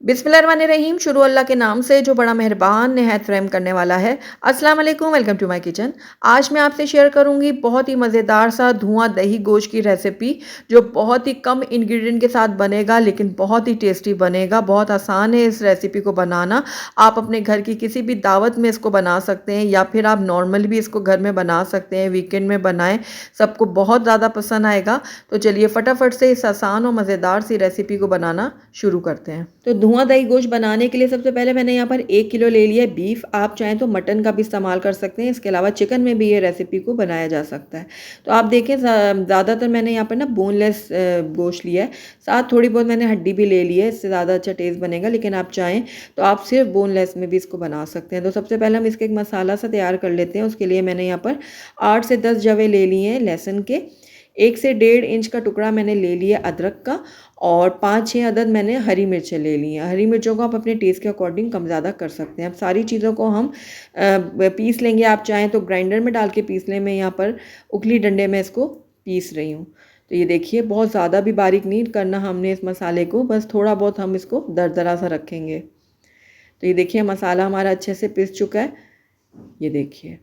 बिस्मिल्लाहिर्रहमानिर्रहीम। शुरू अल्लाह के नाम से जो बड़ा मेहरबान निहायत रहम करने वाला है। अस्सलाम वालेकुम, वेलकम टू माय किचन। आज मैं आपसे शेयर करूंगी बहुत ही मज़ेदार सा धुआं दही गोश्त की रेसिपी, जो बहुत ही कम इंग्रेडिएंट के साथ बनेगा लेकिन बहुत ही टेस्टी बनेगा। बहुत आसान है इस रेसिपी को बनाना। आप अपने घर की किसी भी दावत में इसको बना सकते हैं या फिर आप नॉर्मल भी इसको घर में बना सकते हैं। वीकेंड में बनाएं, सबको बहुत ज़्यादा पसंद आएगा। तो चलिए फटाफट से इस आसान और मज़ेदार सी रेसिपी को बनाना शुरू करते हैं। तो धुआं दही गोश्त बनाने के लिए सबसे पहले मैंने यहाँ पर 1 किलो ले लिया है बीफ। आप चाहें तो मटन का भी इस्तेमाल कर सकते हैं। इसके अलावा चिकन में भी ये रेसिपी को बनाया जा सकता है। तो आप देखें ज़्यादातर मैंने यहाँ पर ना बोनलेस गोश्त लिया है। साथ थोड़ी बहुत मैंने हड्डी भी ले ली है, इससे ज़्यादा अच्छा टेस्ट बनेगा। लेकिन आप चाहें तो आप सिर्फ बोनलेस में भी इसको बना सकते हैं। तो सबसे पहले हम इसका एक मसाला सा तैयार कर लेते हैं। उसके लिए मैंने यहाँ पर 8 से 10 जवे ले लिए हैं लहसुन के। 1 से 1.5 इंच का टुकड़ा मैंने ले लिया अदरक का, और 5-6 अदद मैंने हरी मिर्चें ले ली हैं। हरी मिर्चों को आप अपने टेस्ट के अकॉर्डिंग कम ज़्यादा कर सकते हैं। अब सारी चीज़ों को हम पीस लेंगे। आप चाहें तो ग्राइंडर में डाल के पीस लें। मैं यहाँ पर उखली डंडे में इसको पीस रही हूँ। तो ये देखिए, बहुत ज़्यादा भी बारीक नहीं करना हमने इस मसाले को, बस थोड़ा बहुत हम इसको दरदरा सा रखेंगे। तो ये देखिए, मसाला हमारा अच्छे से पिस चुका है। ये देखिए।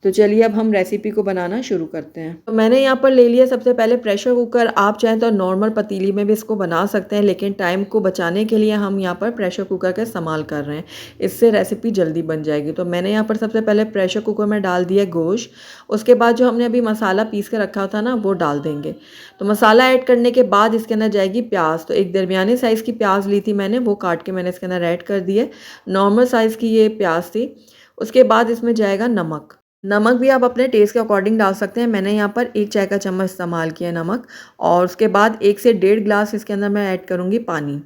तो चलिए अब हम रेसिपी को बनाना शुरू करते हैं। तो मैंने यहाँ पर ले लिया सबसे पहले प्रेशर कुकर। आप चाहें तो नॉर्मल पतीली में भी इसको बना सकते हैं, लेकिन टाइम को बचाने के लिए हम यहाँ पर प्रेशर कुकर का इस्तेमाल कर रहे हैं। इससे रेसिपी जल्दी बन जाएगी। तो मैंने यहाँ पर सबसे पहले प्रेशर कुकर में डाल दिया गोश्त। उसके बाद जो हमने अभी मसाला पीस कर रखा था ना, वो डाल देंगे। तो मसाला ऐड करने के बाद इसके अंदर जाएगी प्याज। तो एक दरमियाने साइज़ की प्याज ली थी मैंने, वो काट के मैंने इसके अंदर ऐड कर दिए। नॉर्मल साइज़ की ये प्याज थी। उसके बाद इसमें जाएगा नमक। नमक भी आप अपने टेस्ट के अकॉर्डिंग डाल सकते हैं। मैंने यहाँ पर 1 चाय का चम्मच इस्तेमाल किया नमक। और उसके बाद 1 से 1.5 गिलास इसके अंदर मैं ऐड करूँगी पानी।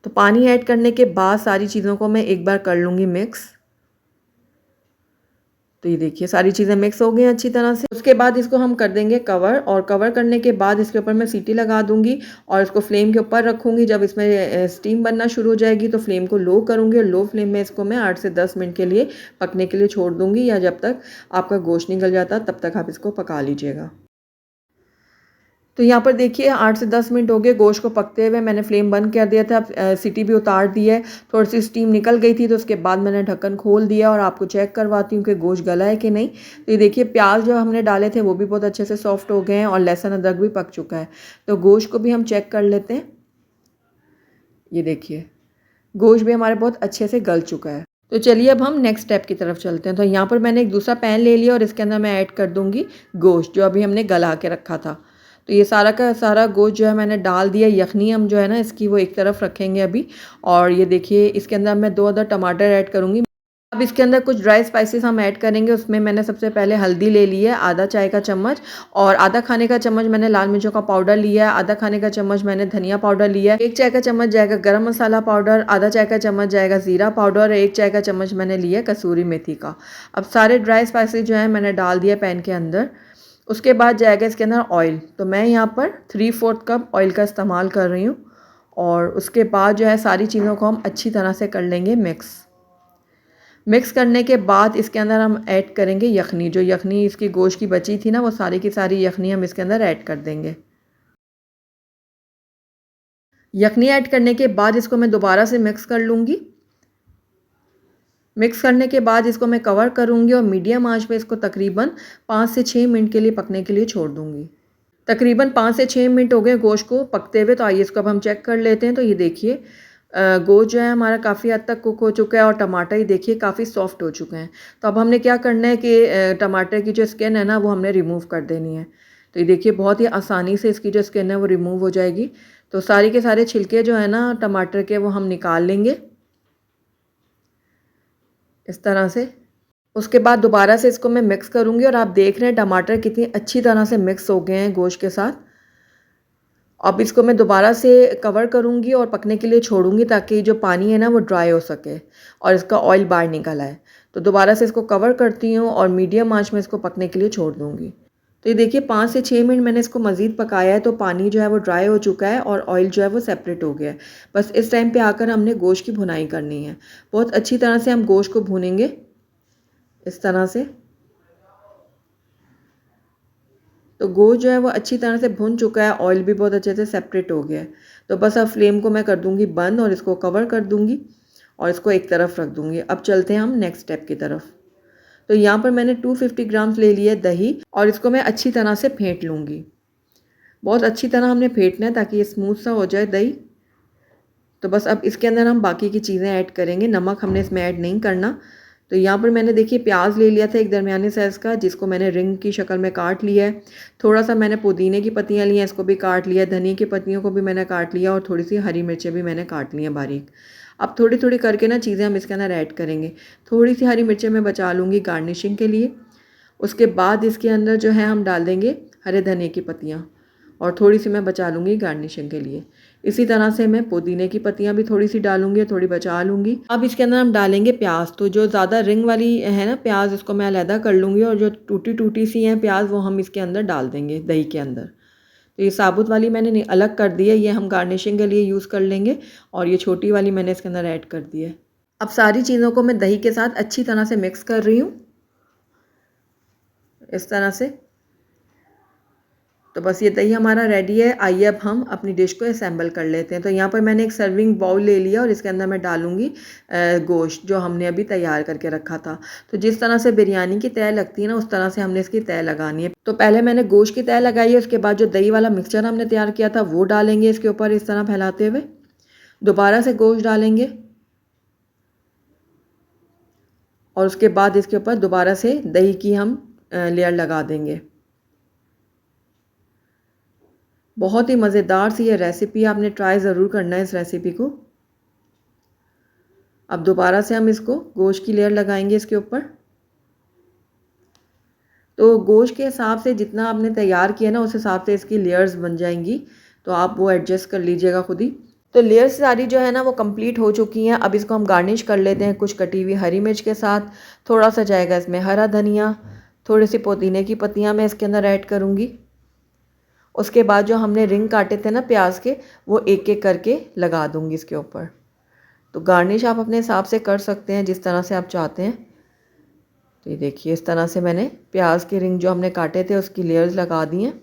तो पानी ऐड करने के बाद सारी चीज़ों को मैं एक बार कर लूँगी मिक्स। तो ये देखिए, सारी चीज़ें मिक्स हो गई अच्छी तरह से। उसके बाद इसको हम कर देंगे कवर, और कवर करने के बाद इसके ऊपर मैं सीटी लगा दूंगी और इसको फ्लेम के ऊपर रखूंगी। जब इसमें स्टीम बनना शुरू हो जाएगी तो फ्लेम को लो करूंगी, और लो फ्लेम में इसको मैं 8 से 10 मिनट के लिए पकने के लिए छोड़ दूंगी, या जब तक आपका गोश्त निकल जाता तब तक आप इसको पका लीजिएगा। तो यहाँ पर देखिए 8 से 10 मिनट हो गए गोश्त को पकते हुए। मैंने फ्लेम बंद कर दिया था, सीटी भी उतार दी है। थोड़ी सी स्टीम निकल गई थी, तो उसके बाद मैंने ढक्कन खोल दिया और आपको चेक करवाती हूँ कि गोश्त गला है कि नहीं। तो ये देखिए, प्याज जो हमने डाले थे वो भी बहुत अच्छे से सॉफ्ट हो गए हैं, और लहसुन अदरक भी पक चुका है। तो गोश्त को भी हम चेक कर लेते हैं। ये देखिए, गोश्त भी हमारे बहुत अच्छे से गल चुका है। तो चलिए अब हम नेक्स्ट स्टेप की तरफ चलते हैं। तो यहाँ पर मैंने एक दूसरा पैन ले लिया और इसके अंदर मैं ऐड कर दूँगी गोश्त, जो अभी हमने गला के रखा था। तो ये सारा का सारा गोश्त जो है मैंने डाल दिया। यखनी हम जो है ना इसकी, वो एक तरफ रखेंगे अभी। और ये देखिए, इसके अंदर मैं 2 अदर टमाटर ऐड करूँगी। अब इसके अंदर कुछ ड्राई स्पाइसेस हम ऐड करेंगे। उसमें मैंने सबसे पहले हल्दी ले ली है, आधा चाय का चम्मच, और आधा खाने का चम्मच मैंने लाल मिर्चों का पाउडर लिया है। आधा खाने का चम्मच मैंने धनिया पाउडर लिया है। 1 चाय का चम्मच जाएगा गरम मसाला पाउडर। आधा चाय का चम्मच जाएगा ज़ीरा पाउडर, और 1 चाय का चम्मच मैंने लिया है कसूरी मेथी का। अब सारे ड्राई स्पाइसेस जो है मैंने डाल दिया पैन के अंदर। उसके बाद जाएगा इसके अंदर ऑयल। तो मैं यहाँ पर 3/4 कप ऑयल का इस्तेमाल कर रही हूँ। और उसके बाद जो है सारी चीज़ों को हम अच्छी तरह से कर लेंगे मिक्स। मिक्स करने के बाद इसके अंदर हम ऐड करेंगे यखनी। जो यखनी इसकी गोश्त की बची थी ना, वो सारी की सारी यखनी हम इसके अंदर ऐड कर देंगे। यखनी ऐड करने के बाद इसको मैं दोबारा से मिक्स कर लूँगी। मिक्स करने के बाद इसको मैं कवर करूँगी और मीडियम आंच पे इसको तकरीबन 5 से 6 मिनट के लिए पकने के लिए छोड़ दूँगी। तकरीबन 5 से 6 मिनट हो गए गोश्त को पकते हुए। तो आइए इसको अब हम चेक कर लेते हैं। तो ये देखिए, गोश्त जो है हमारा काफ़ी हद तक कुक हो चुका है, और टमाटर ही देखिए काफ़ी सॉफ्ट हो चुके हैं। तो अब हमने क्या करना है कि टमाटर की जो स्किन है ना, वो हमने रिमूव कर देनी है। तो ये देखिए, बहुत ही आसानी से इसकी जो स्किन है वो रिमूव हो जाएगी। तो सारी के सारे छिलके जो है ना टमाटर के, वो हम निकाल लेंगे इस तरह से। उसके बाद दोबारा से इसको मैं मिक्स करूँगी, और आप देख रहे हैं टमाटर कितनी अच्छी तरह से मिक्स हो गए हैं गोश्त के साथ। अब इसको मैं दोबारा से कवर करूँगी और पकने के लिए छोड़ूंगी, ताकि जो पानी है ना वो ड्राई हो सके और इसका ऑयल बाहर निकल आए। तो दोबारा से इसको कवर करती हूँ और मीडियम आंच में इसको पकने के लिए छोड़ दूँगी। तो ये देखिए, 5 से 6 मिनट मैंने इसको मज़ीद पकाया है। तो पानी जो है वो ड्राई हो चुका है और ऑयल जो है वो सेपरेट हो गया है। बस इस टाइम पे आकर हमने गोश्त की भुनाई करनी है। बहुत अच्छी तरह से हम गोश्त को भूनेंगे इस तरह से। तो गोश्त जो है वो अच्छी तरह से भुन चुका है, ऑयल भी बहुत अच्छे से सेपरेट हो गया है। तो बस अब फ्लेम को मैं कर दूँगी बंद और इसको कवर कर दूँगी और इसको एक तरफ रख दूँगी। अब चलते हैं हम नेक्स्ट स्टेप की तरफ। तो यहाँ पर मैंने 250 ग्राम्स ले लिया दही और इसको मैं अच्छी तरह से फेंट लूँगी। बहुत अच्छी तरह हमने फेंटना है ताकि ये स्मूथ सा हो जाए दही। तो बस अब इसके अंदर हम बाकी की चीज़ें ऐड करेंगे, नमक हमने इसमें ऐड नहीं करना। तो यहाँ पर मैंने देखिए प्याज ले लिया था एक दरमियाने साइज़ का, जिसको मैंने रिंग की शक्ल में काट लिया है। थोड़ा सा मैंने पुदीने की पत्तियाँ ली हैं, इसको भी काट लिया, धनिया की पत्तियों को भी मैंने काट लिया और थोड़ी सी हरी मिर्चें भी मैंने काट ली हैं बारीक। अब थोड़ी थोड़ी करके ना चीज़ें हम इसके अंदर ऐड करेंगे। थोड़ी सी हरी मिर्चें मैं बचा लूँगी गार्निशिंग के लिए। उसके बाद इसके अंदर जो है हम डाल देंगे हरे धनिए की पत्तियाँ और थोड़ी सी मैं बचा लूँगी गार्निशिंग के लिए। इसी तरह से मैं पुदीने की पत्तियाँ भी थोड़ी सी डालूँगी, थोड़ी बचा लूँगी। अब इसके अंदर हम डालेंगे प्याज। तो जो ज़्यादा रिंग वाली है ना प्याज, इसको मैं अलहदा कर लूँगी और जो टूटी टूटी सी हैं प्याज वो हम इसके अंदर डाल देंगे दही के अंदर। तो ये साबुत वाली मैंने अलग कर दी है, ये हम गार्निशिंग के लिए यूज़ कर लेंगे और ये छोटी वाली मैंने इसके अंदर ऐड कर दी है। अब सारी चीज़ों को मैं दही के साथ अच्छी तरह से मिक्स कर रही हूँ, इस तरह से। तो बस ये दही हमारा रेडी है। आइए अब हम अपनी डिश को असेंबल कर लेते हैं। तो यहाँ पर मैंने एक सर्विंग बाउल ले लिया और इसके अंदर मैं डालूँगी गोश्त जो हमने अभी तैयार करके रखा था। तो जिस तरह से बिरयानी की तय लगती है ना, उस तरह से हमने इसकी तय लगानी है। तो पहले मैंने गोश्त की तय लगाई है, उसके बाद जो दही वाला मिक्सचर हमने तैयार किया था वो डालेंगे इसके ऊपर इस तरह फैलाते हुए। दोबारा से गोश्त डालेंगे और उसके बाद इसके ऊपर दोबारा से दही की हम लेयर लगा देंगे। बहुत ही मज़ेदार सी ये रेसिपी, आपने ट्राई ज़रूर करना है इस रेसिपी को। अब दोबारा से हम इसको गोश्त की लेयर लगाएंगे इसके ऊपर। तो गोश्त के हिसाब से जितना आपने तैयार किया ना, उस हिसाब से इसकी लेयर्स बन जाएंगी, तो आप वो एडजस्ट कर लीजिएगा खुद ही। तो लेयर्स सारी जो है ना वो कंप्लीट हो चुकी हैं। अब इसको हम गार्निश कर लेते हैं कुछ कटी हुई हरी मिर्च के साथ। थोड़ा सा जाएगा इसमें हरा धनिया, थोड़ी सी पुदीने की पत्तियाँ मैं इसके अंदर ऐड करूँगी। उसके बाद जो हमने रिंग काटे थे ना प्याज के, वो एक एक करके लगा दूंगी इसके ऊपर। तो गार्निश आप अपने हिसाब से कर सकते हैं जिस तरह से आप चाहते हैं। तो ये देखिए इस तरह से मैंने प्याज के रिंग जो हमने काटे थे उसकी लेयर्स लगा दी हैं।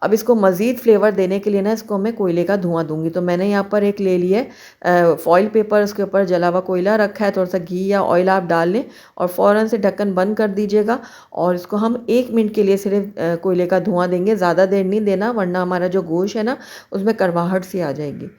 अब इसको मज़ीद फ्लेवर देने के लिए ना इसको मैं कोयले का धुआं दूंगी। तो मैंने यहाँ पर एक ले लिया है फॉइल पेपर, उसके ऊपर जला हुआ कोयला रखा है। थोड़ा सा घी या ऑयल आप डाल लें और फ़ौरन से ढक्कन बंद कर दीजिएगा और इसको हम 1 मिनट के लिए सिर्फ कोयले का धुआं देंगे। ज़्यादा देर नहीं देना, वरना हमारा जो गोश्त है ना उसमें कड़वाहट सी आ जाएगी।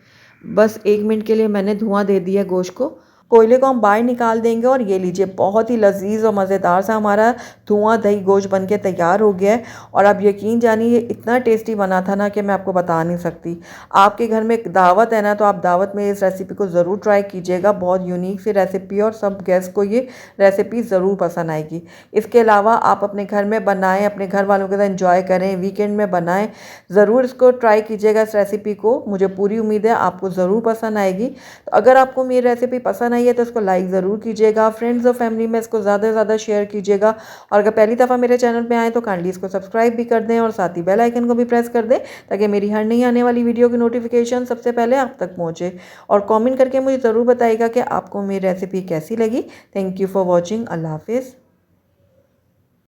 बस 1 मिनट के लिए मैंने धुआं दे दिया गोश्त को। कोयले को हम बाहर निकाल देंगे और ये लीजिए बहुत ही लजीज और मज़ेदार सा हमारा धुआं दही गोश्त बन के तैयार हो गया है। और आप यकीन जानिए ये इतना टेस्टी बना था ना कि मैं आपको बता नहीं सकती। आपके घर में एक दावत है ना, तो आप दावत में इस रेसिपी को ज़रूर ट्राई कीजिएगा। बहुत यूनिक सी रेसिपी और सब गेस्ट को ये रेसिपी ज़रूर पसंद आएगी। इसके अलावा आप अपने घर में बनाएं, अपने घर वालों के साथ इंजॉय करें, वीकेंड में बनाएं। ज़रूर इसको ट्राई कीजिएगा इस रेसिपी को। मुझे पूरी उम्मीद है आपको ज़रूर पसंद आएगी। तो अगर आपको मेरी रेसिपी पसंद है तो इसको लाइक ज़रूर कीजिएगा, फ्रेंड्स और फैमिली में इसको ज़्यादा से ज़्यादा शेयर कीजिएगा। और अगर पहली दफ़ा मेरे चैनल पे आए तो काइंडली इसको सब्सक्राइब भी कर दें और साथ ही बेल आइकन को भी प्रेस कर दें ताकि मेरी हर नई आने वाली वीडियो की नोटिफिकेशन सबसे पहले आप तक पहुँचे। और कमेंट करके मुझे ज़रूर बताइएगा कि आपको मेरी रेसिपी कैसी लगी। Thank you for watching. अल्लाह हाफिज़।